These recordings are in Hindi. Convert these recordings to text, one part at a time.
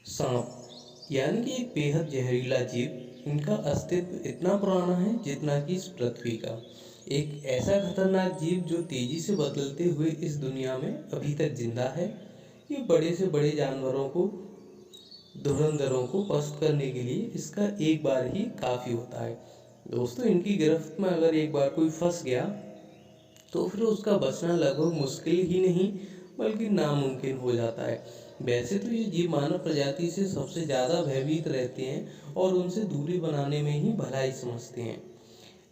सांप यानी कि एक बेहद जहरीला जीव। इनका अस्तित्व इतना पुराना है जितना कि इस पृथ्वी का। एक ऐसा खतरनाक जीव जो तेजी से बदलते हुए इस दुनिया में अभी तक जिंदा है। ये बड़े से बड़े जानवरों को, धुरंधरों को पस्त करने के लिए इसका एक बार ही काफ़ी होता है। दोस्तों, इनकी गिरफ्त में अगर एक बार कोई फंस गया तो फिर उसका बचना लगभग मुश्किल ही नहीं बल्कि नामुमकिन हो जाता है। वैसे तो ये जीव मानव प्रजाति से सबसे ज़्यादा भयभीत रहते हैं और उनसे दूरी बनाने में ही भलाई समझते हैं।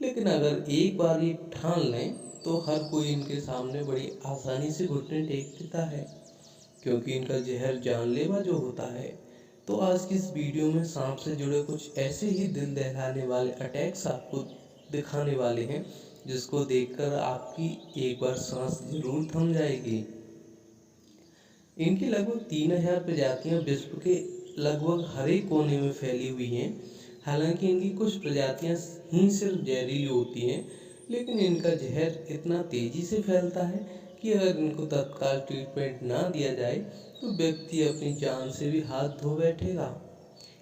लेकिन अगर एक बार ये ठान लें तो हर कोई इनके सामने बड़ी आसानी से घुटने टेक देता है, क्योंकि इनका जहर जानलेवा जो होता है। तो आज की इस वीडियो में सांप से जुड़े कुछ ऐसे ही दिल दहलाने वाले अटैक्स आपको दिखाने वाले हैं जिसको देखकर आपकी एक बार सांस जरूर थम जाएगी। इनकी लगभग 3000 प्रजातियां विश्व के लगभग हर एक कोने में फैली हुई हैं। हालांकि इनकी कुछ प्रजातियां ही सिर्फ जहरीली होती हैं, लेकिन इनका जहर इतना तेजी से फैलता है कि अगर इनको तत्काल ट्रीटमेंट ना दिया जाए तो व्यक्ति अपनी जान से भी हाथ धो बैठेगा।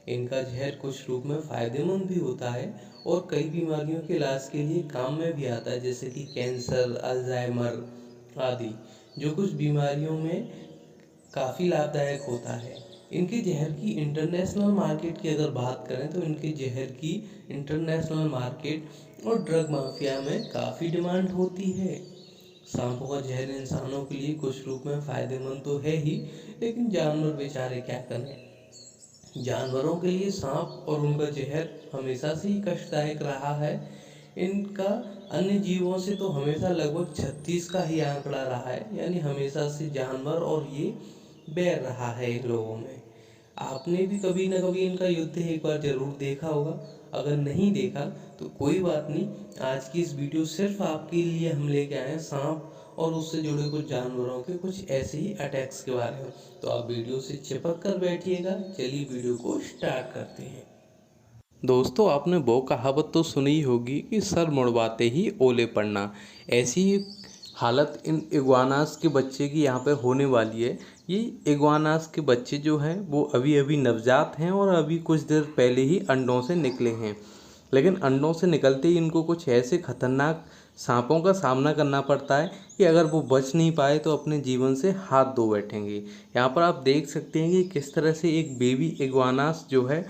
इनका जहर कुछ रूप में फ़ायदेमंद भी होता है और कई बीमारियों के इलाज के लिए काम में भी आता है, जैसे कि कैंसर, अल्जाइमर आदि, जो कुछ बीमारियों में काफ़ी लाभदायक होता है। इनके जहर की इंटरनेशनल मार्केट की अगर बात करें तो इनके जहर की इंटरनेशनल मार्केट और ड्रग माफिया में काफ़ी डिमांड होती है। सांपों का जहर इंसानों के लिए कुछ रूप में फ़ायदेमंद तो है ही, लेकिन जानवर बेचारे क्या करें। जानवरों के लिए सांप और उनका जहर हमेशा से ही कष्टदायक रहा है। इनका अन्य जीवों से तो हमेशा लगभग 36 का ही आंकड़ा रहा है, यानी हमेशा से जानवर और ये बैर रहा है इन लोगों में। आपने भी कभी ना कभी इनका युद्ध एक बार जरूर देखा होगा। अगर नहीं देखा तो कोई बात नहीं, आज की इस वीडियो सिर्फ आपके लिए हम लेके आए हैं सांप और उससे जुड़े कुछ जानवरों के कुछ ऐसे ही अटैक्स के बारे में। तो आप वीडियो से चिपक कर बैठिएगा। चलिए वीडियो को स्टार्ट करते हैं। दोस्तों, आपने वो कहावत तो सुनी ही होगी कि सर मुड़वाते ही ओले पड़ना। ऐसी ही हालत इन इग्वानास के बच्चे की यहाँ पर होने वाली है। ये इग्वानास के बच्चे जो हैं वो अभी अभी नवजात हैं और अभी कुछ देर पहले ही अंडों से निकले हैं। लेकिन अंडों से निकलते ही इनको कुछ ऐसे खतरनाक सांपों का सामना करना पड़ता है कि अगर वो बच नहीं पाए तो अपने जीवन से हाथ धो बैठेंगे। यहाँ पर आप देख सकते हैं कि किस तरह से एक बेबी इग्वानास जो है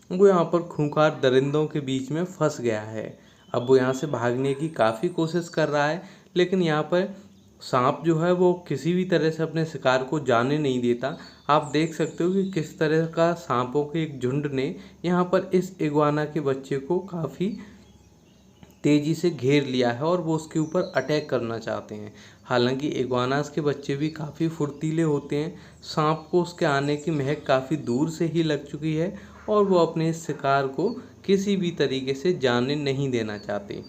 वो यहाँ पर खूंखार दरिंदों के बीच में फंस गया है। अब वो यहाँ से भागने की काफ़ी कोशिश कर रहा है, लेकिन यहाँ पर सांप जो है वो किसी भी तरह से अपने शिकार को जाने नहीं देता। आप देख सकते हो कि किस तरह का सांपों के एक झुंड ने यहाँ पर इस इग्वाना के बच्चे को काफ़ी तेज़ी से घेर लिया है और वो उसके ऊपर अटैक करना चाहते हैं। हालांकि इग्वानास के बच्चे भी काफ़ी फुर्तीले होते हैं। सांप को उसके आने की महक काफ़ी दूर से ही लग चुकी है और वो अपने इस शिकार को किसी भी तरीके से जाने नहीं देना चाहते।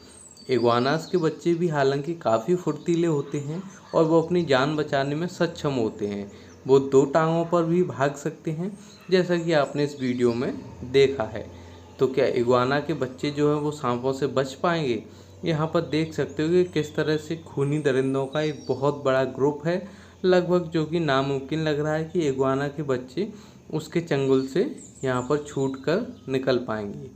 इग्वानास के बच्चे भी हालांकि काफ़ी फुर्तीले होते हैं और वो अपनी जान बचाने में सक्षम होते हैं। वो दो टांगों पर भी भाग सकते हैं, जैसा कि आपने इस वीडियो में देखा है। तो क्या इग्वाना के बच्चे जो हैं वो सांपों से बच पाएंगे? यहाँ पर देख सकते हो कि किस तरह से खूनी दरिंदों का एक बहुत बड़ा ग्रुप है, लगभग, जो कि नामुमकिन लग रहा है कि इग्वाना के बच्चे उसके चंगुल से यहाँ पर छूट कर निकल पाएंगे।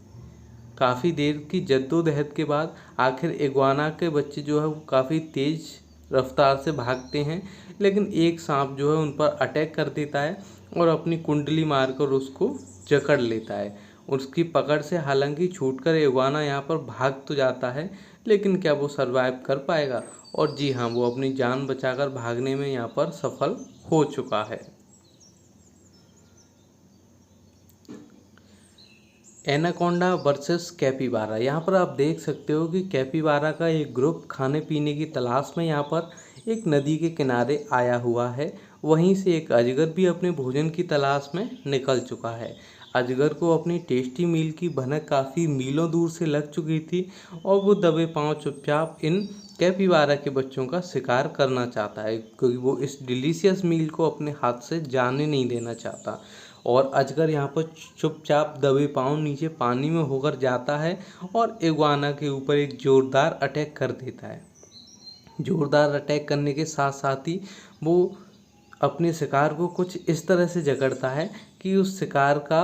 काफ़ी देर की जद्दोजहद के बाद आखिर इग्वाना के बच्चे जो है वो काफ़ी तेज़ रफ्तार से भागते हैं, लेकिन एक सांप जो है उन पर अटैक कर देता है और अपनी कुंडली मारकर उसको जकड़ लेता है। उसकी पकड़ से हालांकि छूटकर इग्वाना यहाँ पर भाग तो जाता है, लेकिन क्या वो सरवाइव कर पाएगा? और जी हाँ, वो अपनी जान बचाकर भागने में यहाँ पर सफल हो चुका है। Anaconda versus capybara. यहाँ पर आप देख सकते हो कि कैपिबारा का एक ग्रुप खाने पीने की तलाश में यहाँ पर एक नदी के किनारे आया हुआ है। वहीं से एक अजगर भी अपने भोजन की तलाश में निकल चुका है। अजगर को अपनी टेस्टी मील की भनक काफ़ी मीलों दूर से लग चुकी थी और वो दबे पांव चुपचाप इन कैपिबारा के बच्चों का शिकार करना चाहता है, क्योंकि वो इस डिलीशियस मील को अपने हाथ से जाने नहीं देना चाहता। और अजगर यहाँ पर चुपचाप दबे पांव नीचे पानी में होकर जाता है और इग्वाना के ऊपर एक ज़ोरदार अटैक कर देता है। ज़ोरदार अटैक करने के साथ साथ ही वो अपने शिकार को कुछ इस तरह से जकड़ता है कि उस शिकार का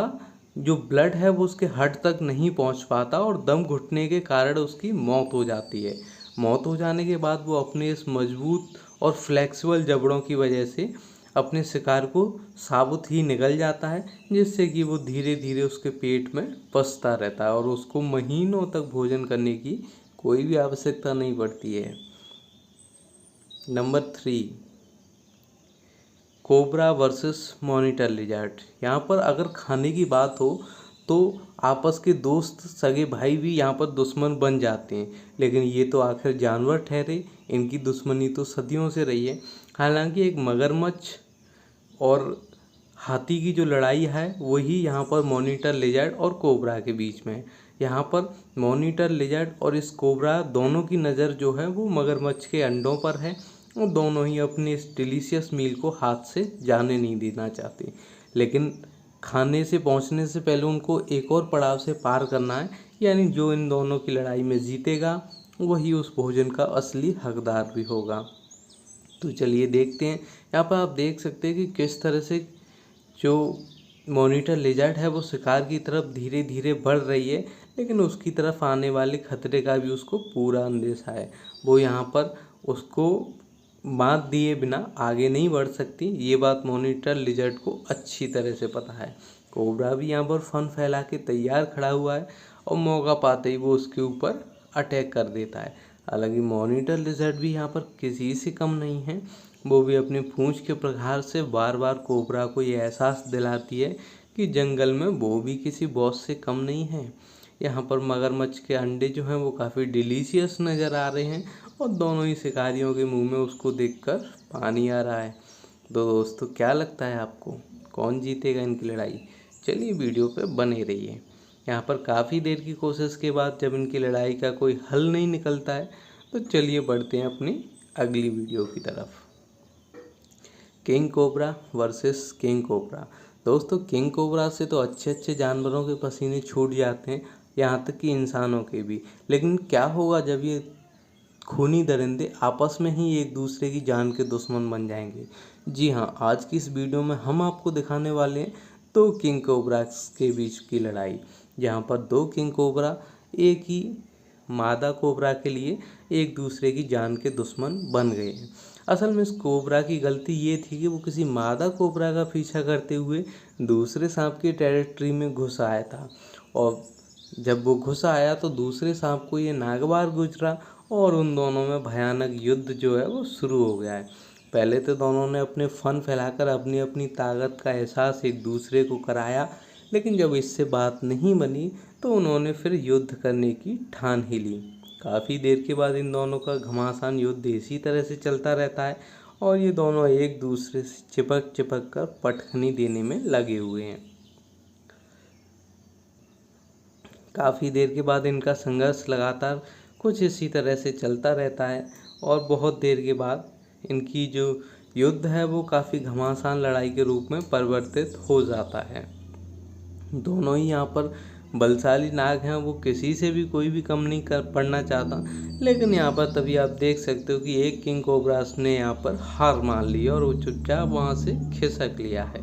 जो ब्लड है वो उसके हड तक नहीं पहुंच पाता और दम घुटने के कारण उसकी मौत हो जाती है। मौत हो जाने के बाद वो अपने इस मजबूत और फ्लेक्सिबल जबड़ों की वजह से अपने शिकार को साबुत ही निगल जाता है, जिससे कि वो धीरे धीरे उसके पेट में पसता रहता है और उसको महीनों तक भोजन करने की कोई भी आवश्यकता नहीं पड़ती है। Number 3, cobra versus monitor lizard. यहाँ पर अगर खाने की बात हो तो आपस के दोस्त सगे भाई भी यहाँ पर दुश्मन बन जाते हैं, लेकिन ये तो आखिर जानवर ठहरे, इनकी दुश्मनी तो सदियों से रही है। हालांकि एक मगरमच्छ और हाथी की जो लड़ाई है वही यहाँ पर मॉनिटर लिजर्ड और कोबरा के बीच में है। यहाँ पर मॉनिटर लिजर्ड और इस कोबरा दोनों की नज़र जो है वो मगरमच्छ के अंडों पर है और दोनों ही अपने इस डिलीशियस मील को हाथ से जाने नहीं देना चाहते, लेकिन खाने से पहुंचने से पहले उनको एक और पड़ाव से पार करना है, यानी जो इन दोनों की लड़ाई में जीतेगा वही उस भोजन का असली हकदार भी होगा। तो चलिए देखते हैं। यहाँ पर आप देख सकते हैं कि किस तरह से जो मॉनिटर लिजर्ड है वो शिकार की तरफ धीरे धीरे बढ़ रही है, लेकिन उसकी तरफ आने वाले खतरे का भी उसको पूरा अंदेशा है। वो यहाँ पर उसको मात दिए बिना आगे नहीं बढ़ सकती, ये बात मॉनिटर लिजर्ड को अच्छी तरह से पता है। कोबरा भी यहाँ पर फन फैला के तैयार खड़ा हुआ है और मौका पाते ही वो उसके ऊपर अटैक कर देता है। हालांकि मॉनिटर लिजर्ड भी यहाँ पर किसी से कम नहीं है, वो भी अपने पूंछ के प्रहार से बार बार कोबरा को ये एहसास दिलाती है कि जंगल में वो भी किसी बॉस से कम नहीं है। यहाँ पर मगरमच्छ के अंडे जो हैं वो काफ़ी डिलीशियस नज़र आ रहे हैं और दोनों ही शिकारियों के मुंह में उसको देखकर पानी आ रहा है। तो दोस्तों क्या लगता है आपको, कौन जीतेगा इनकी लड़ाई? चलिए वीडियो पे बने रहिए। यहाँ पर काफ़ी देर की कोशिश के बाद जब इनकी लड़ाई का कोई हल नहीं निकलता है तो चलिए बढ़ते हैं अपनी अगली वीडियो की तरफ। King cobra versus king cobra. दोस्तों किंग कोबरा से तो अच्छे अच्छे जानवरों के पसीने छूट जाते हैं, यहाँ तक कि इंसानों के भी, लेकिन क्या होगा जब ये खूनी दरिंदे आपस में ही एक दूसरे की जान के दुश्मन बन जाएंगे? जी हाँ, आज की इस वीडियो में हम आपको दिखाने वाले हैं दो किंग कोबरा के बीच की लड़ाई, जहाँ पर दो किंग कोबरा एक ही मादा कोबरा के लिए एक दूसरे की जान के दुश्मन बन गए हैं। असल में इस कोबरा की गलती ये थी कि वो किसी मादा कोबरा का पीछा करते हुए दूसरे सांप की टेरिटरी में घुस आया था, और जब वो घुस आया तो दूसरे सांप को ये नागवार गुजरा और उन दोनों में भयानक युद्ध जो है वो शुरू हो गया है। पहले तो दोनों ने अपने फन फैलाकर अपनी अपनी ताकत का एहसास एक दूसरे को कराया, लेकिन जब इससे बात नहीं बनी तो उन्होंने फिर युद्ध करने की ठान ही ली। काफ़ी देर के बाद इन दोनों का घमासान युद्ध इसी तरह से चलता रहता है और ये दोनों एक दूसरे से चिपक चिपक कर पटखनी देने में लगे हुए हैं। काफ़ी देर के बाद इनका संघर्ष लगातार कुछ इसी तरह से चलता रहता है और बहुत देर के बाद इनकी जो युद्ध है वो काफ़ी घमासान लड़ाई के रूप में परिवर्तित हो जाता है। दोनों ही यहाँ पर बलशाली नाग हैं, वो किसी से भी कोई भी कम नहीं कर पड़ना चाहता, लेकिन यहाँ पर तभी आप देख सकते हो कि एक किंग कोबरास ने यहाँ पर हार मान ली और वो चुपचाप वहाँ से खिसक लिया है।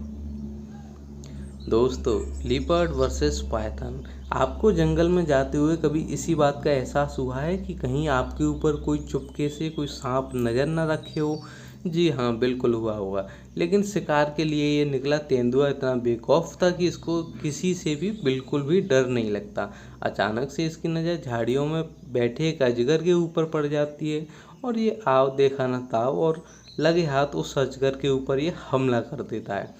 दोस्तों लीपर्ड वर्सेस पाइथन। आपको जंगल में जाते हुए कभी इसी बात का एहसास हुआ है कि कहीं आपके ऊपर कोई चुपके से कोई सांप नज़र न रखे हो? जी हाँ, बिल्कुल हुआ होगा, लेकिन शिकार के लिए ये निकला तेंदुआ इतना बेखौफ था कि इसको किसी से भी बिल्कुल भी डर नहीं लगता। अचानक से इसकी नज़र झाड़ियों में बैठे एक अजगर के ऊपर पड़ जाती है और ये आव देखा न ताव और लगे हाथ उस अजगर के ऊपर ये हमला कर देता है।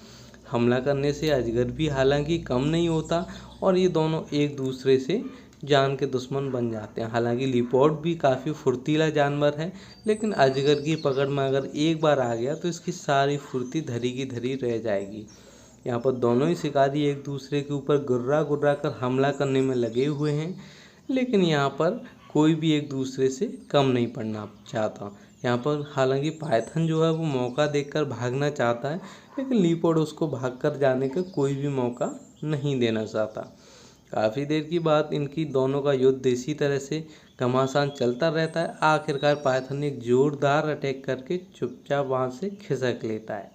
हमला करने से अजगर भी हालांकि कम नहीं होता और ये दोनों एक दूसरे से जान के दुश्मन बन जाते हैं। हालांकि लिपोर्ड भी काफ़ी फुर्तीला जानवर है, लेकिन अजगर की पकड़ में अगर एक बार आ गया तो इसकी सारी फुर्ती धरी की धरी रह जाएगी। यहाँ पर दोनों ही शिकारी एक दूसरे के ऊपर गुर्रा गुर्रा कर हमला करने में लगे हुए हैं, लेकिन यहाँ पर कोई भी एक दूसरे से कम नहीं पड़ना चाहता। यहाँ पर हालांकि पाइथन जो है वो मौका देखकर भागना चाहता है, लेकिन लीपर्ड उसको भागकर जाने का कोई भी मौका नहीं देना चाहता। काफ़ी देर की बाद इनकी दोनों का युद्ध इसी तरह से घमासान चलता रहता है। आखिरकार पाइथन एक जोरदार अटैक करके चुपचाप वहाँ से खिसक लेता है।